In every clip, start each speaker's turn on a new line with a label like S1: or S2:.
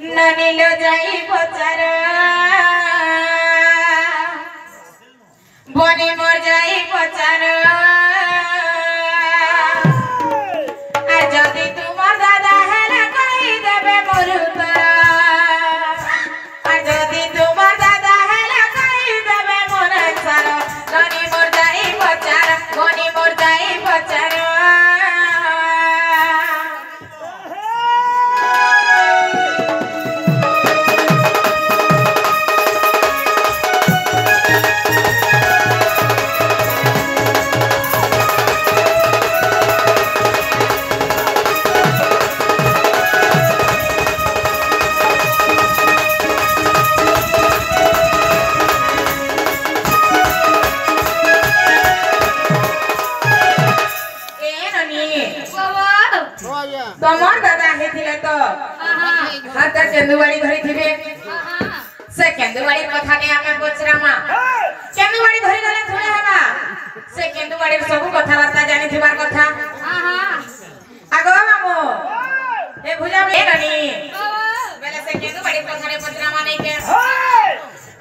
S1: ननिलो जाई पचार बनी मोर जाई पचार আর যদি তোমার দাদা হেলে কই দেবে মোর উত্তর আর যদি তোমার দাদা হেলে কই দেবে মোর সার ননি মোর যাই পচার বনি মোর যাই পচার तमर दादा हेथिले तो हाथ केंदुवाड़ी धरी थिबे से केंदुवाड़ी कथा ने आमे पचरामा केंदुवाड़ी धरी गले थोड़े हबा से केंदुवाड़ी सब कथा वार्ता जानि थिबार कथा आगो मामो ए भुजा ए ननी बेले से केंदुवाड़ी कथा ने पचरामा नै के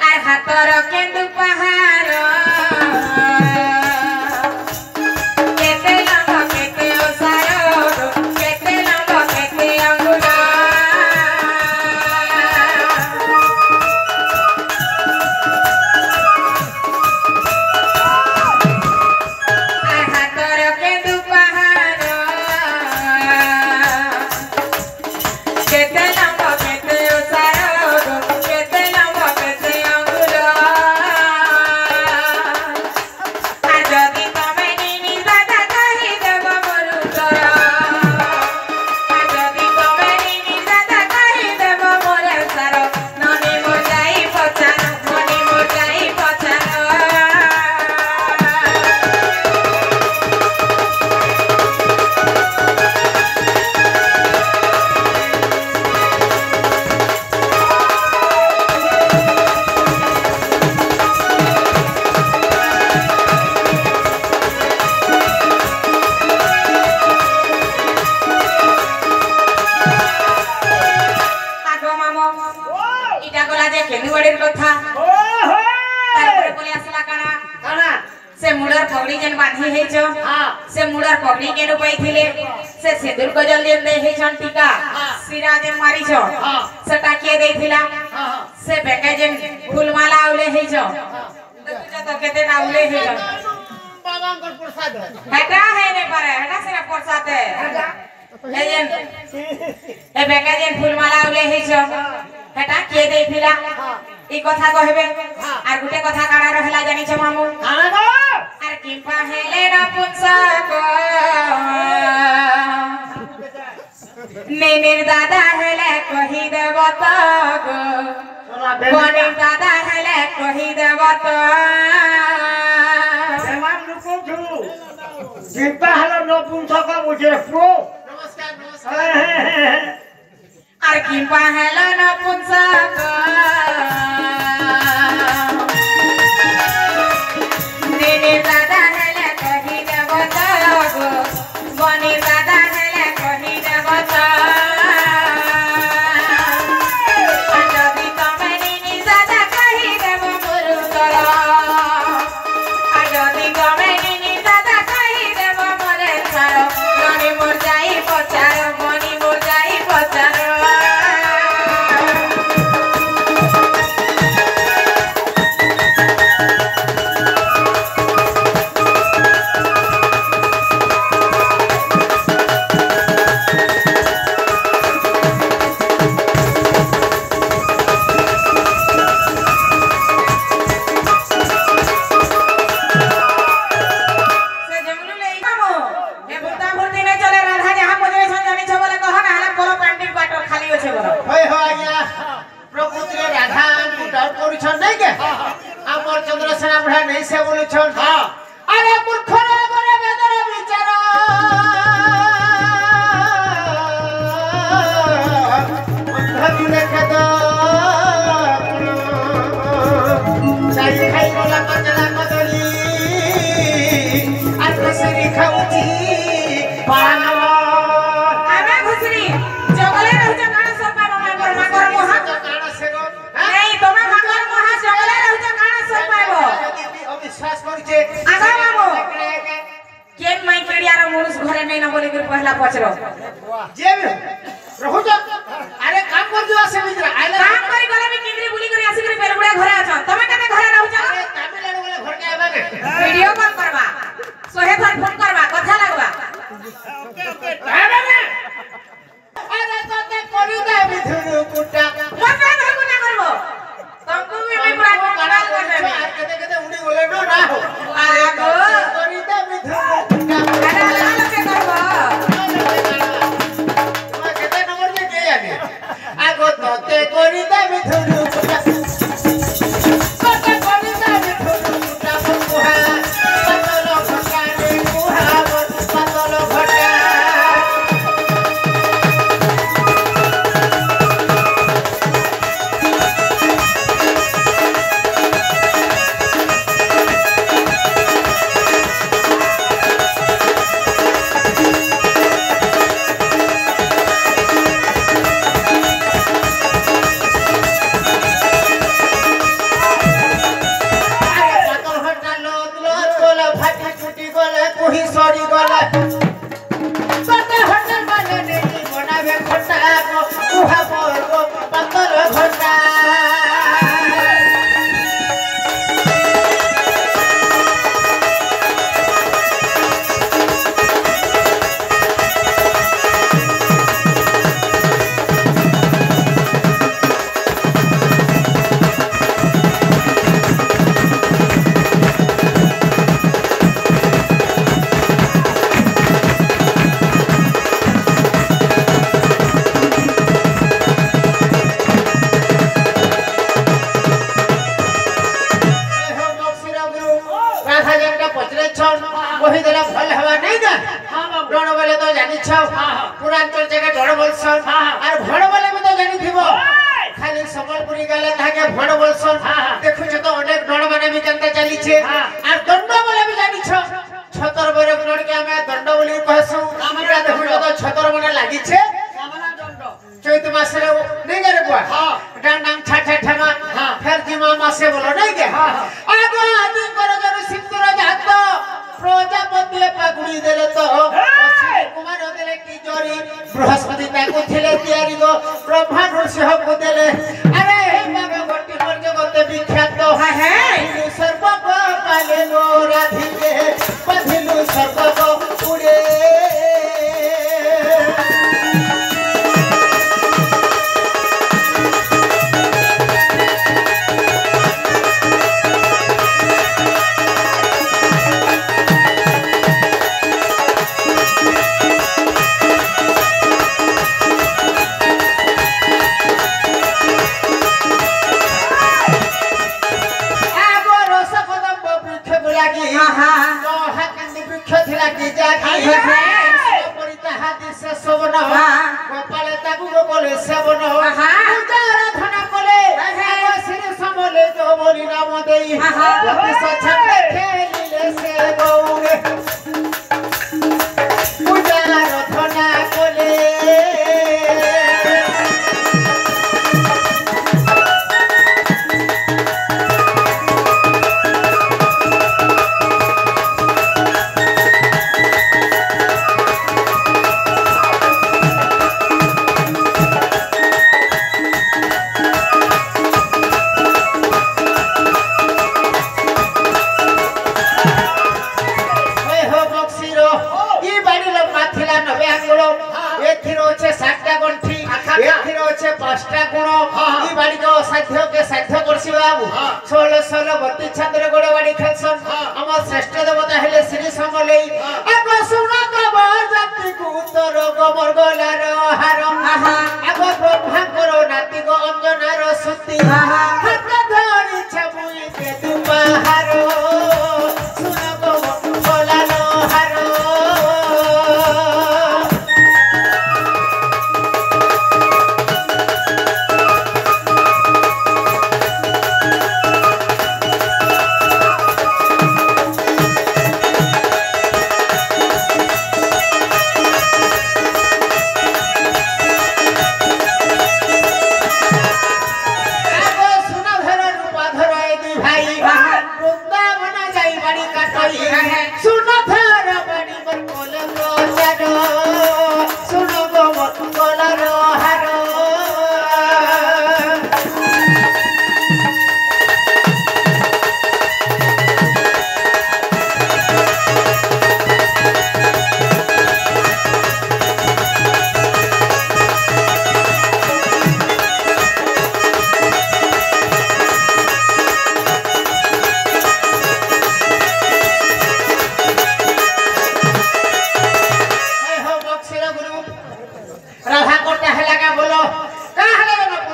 S1: आर हातर केंदु पहाड़ पगड़ी जन बांधी है जो से मुड़र पगड़ी के रुपए थिले से सिंदूर गजल जे दे है छन टीका सिरा जे मारी छो से टाकिए दे थिला से बेके जे फूलमाला उले है जो तो केते ना उले है जो
S2: बाबा को प्रसाद
S1: हटा है ने पर हटा से प्रसाद है ए जे ए बेके जे फूलमाला उले है जो हटा के दे थिला ई कथा कहबे आर गुटे कथा काडा रहला जानि छ मामू
S2: काना गो
S1: आर किंपा हेले न पुंसक नेनेर दादा हेले कहि देब तक बनेर दादा हेले कहि देब त
S2: देवान रुको छु किंपा हेले न पुंसक मुझे प्रो नमस्कार नमस्कार
S1: आर किंपा हेले न पुंसक दादा हेले कहि देब तक बनी दादा हेले कहि देब जदि तमे निनी दादा कहि देब मोर उतर जदि तमे निनी दादा कहि देब मोर सार बनी मोर जाई पचार बनी मोर जाई पचार
S2: नहीं से बोले छन अरे मूर्ख रे बरे बेदर विचार धनी लेखे दो चाय खाई वाला कचला कदली आज खसरी खाउची पान आमे
S1: घुसरी जंगले रहछ काना सब मामा कर कहला पचरो
S2: जे भी रहो जा अरे काम कर जो आसे मित्र आइला
S1: काम करी गले में किंद्री बुली करी आसी करी बेलगुड़ा घरे अछन तमे कते घरे रहू छ
S2: अरे तामिलनाडु वाले घर के आबा के
S1: वीडियो कॉल करबा सोहे थर फोन करबा कथा लगबा
S2: ओके आबा ने अरे तोते करी दे मिथुन कुटा
S1: मत धरको ना करबो तुमको भी पूरा कनाल कर देबे
S2: केते केते उड़ी बोले नो ना हो
S1: अरे गो
S2: करी दे मिथुन कुटा
S1: अरे लाल के करबो
S2: आगो तोते करी दे मिथुन कुटा तोते करी दे मिथुन कुटा कुहा पतलो घटा रे कुहा पतलो घटा पूरांचल जगह ढड़ बोलसन और भड़ वाले में तो जानी थीबो खाली संबलपुरी गाले थाके भड़ बोलसन देखु छ तो अनेक ढड़ माने भी जनता चली छे और दंड वाले भी जानी छ छतर बरे ढड़ के हमें दंड बोली कहसु हमरा देखु तो छतर बने लागि छे सामना दंड चैत मास रे नहीं गरे बुआ डांडांग छाछा ठमा फिर जिमा मासे बोलो नहीं के आगो आदि करो जरु सिंदूर जात प्रजापति पागुड़ी देले तो कुमार देले की जोरी बृहस्पति ताकू थिले तयारी गो ब्रह्मा नरसिंह को देले अरे हे बाबा गट्टी मोर जगत विख्यात है हे सर्व को पाले नो राधिके पधिलु सर्व को उड़े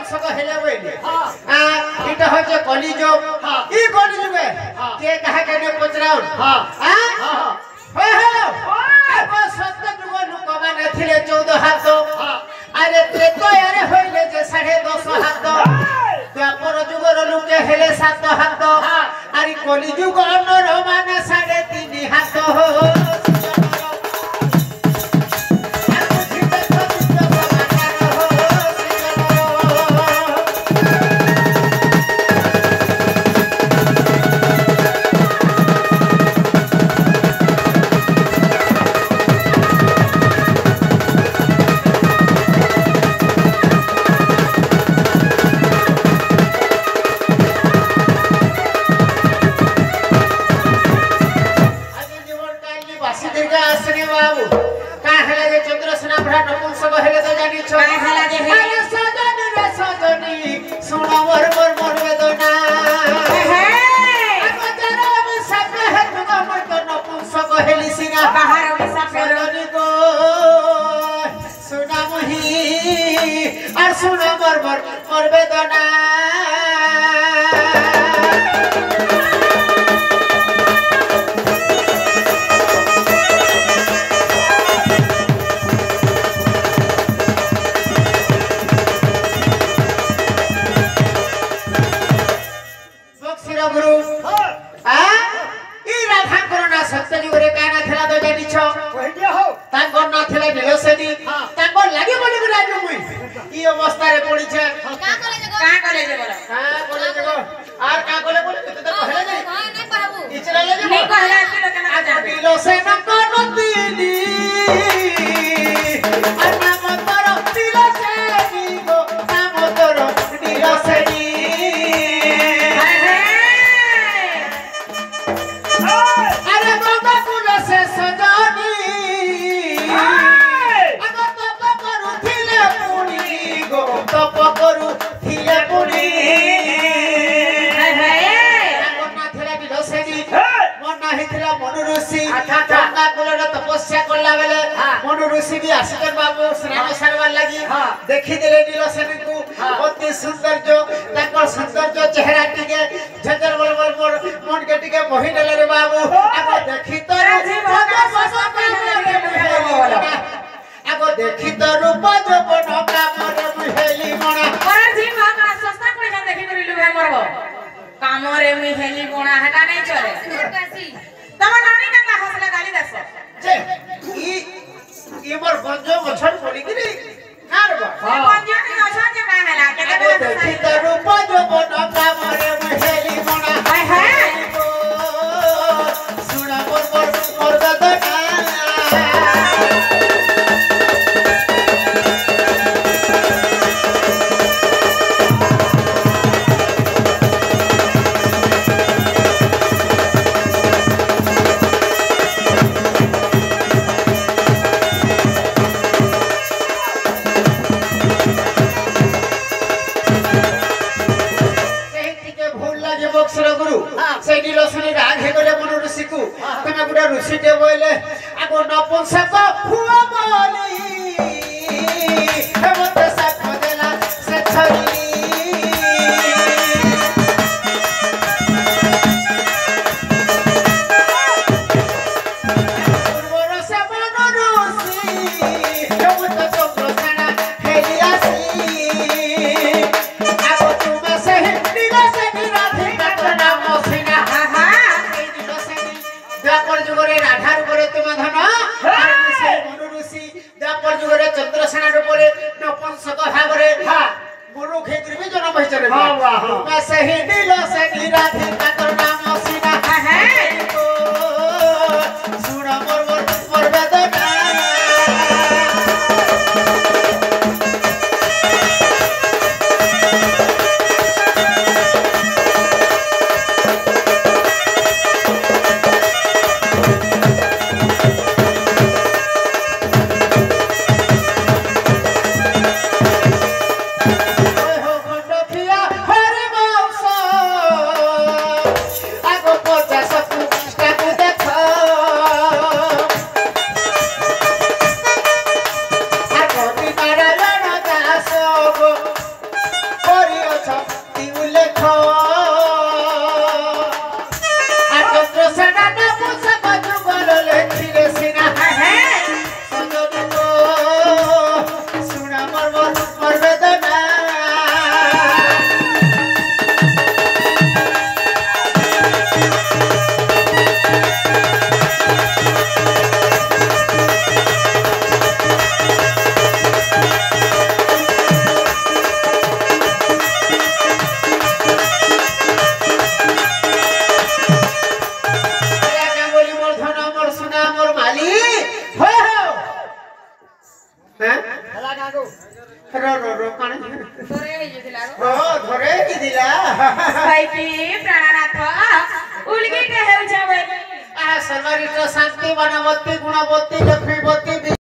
S2: नपुंसक हेले बोले इटा होचे कलिजुग ई कलिजुगे के कहा के ने पचराउ हो सत्य जुग लोक माने थिले 14 हाथ अरे त्रेतयारे होइले जे 10.5 हाथ द्वापर जुगर लोके हेले 7 हाथ अरे कलिजुग अनर माने 3.5 हाथ हो तपस्या करला बेले मनु ऋषि भी आशिकर बाबू स्नान सरवार लगी देखि देले नीलसेनी को अति सौंदर्य ताकर सौंदर्य चेहरा टिके झंझर बलबल मोर मन के टिके मोहि देले रे बाबू आको देखि तो आको देखि तो रूप जपन का मोर मुहेली मणा
S1: और जी मामा सस्ता पड़े जा देखि करिलु हे मरबो कामरे मुहेली बणा हटा नहीं चले तम नानी का हसला गाली दस
S2: जे ई मोर गंजो मछर पड़ी कि नार बा
S1: गंजो नहीं अच्छा जे का हला के
S2: देखि तो रूप जपन का मोर मुहेली मणा
S1: हाय हाय
S2: सुना मोर ददना ऋषि के बोले आगो नपुंसक हुआ बोली हेमंत साथ देला से छरी पूर्वर से मन ऋषि हेमंत चंद्रसेना हेलियासी आगो तुम से नीला से निराधिका तो नाम सीना द्वापर जुगरे राधा रूपरे तुम धन और से मनु ऋषि द्वापर जुगरे चंद्रसेना रूपरे नपुंसक भावरे गुरु खेत्र भी जन्म होइचरे मैं सही नील से निराधिका तो नाम सीना है तो सुन मोर वेदना
S1: जिदिला
S2: धरे कि दिला
S1: भाई की प्राणनाथ उलगी के हेउ जावे
S2: आ सरवारी तो शांति बनवती गुणवती लक्ष्मीवती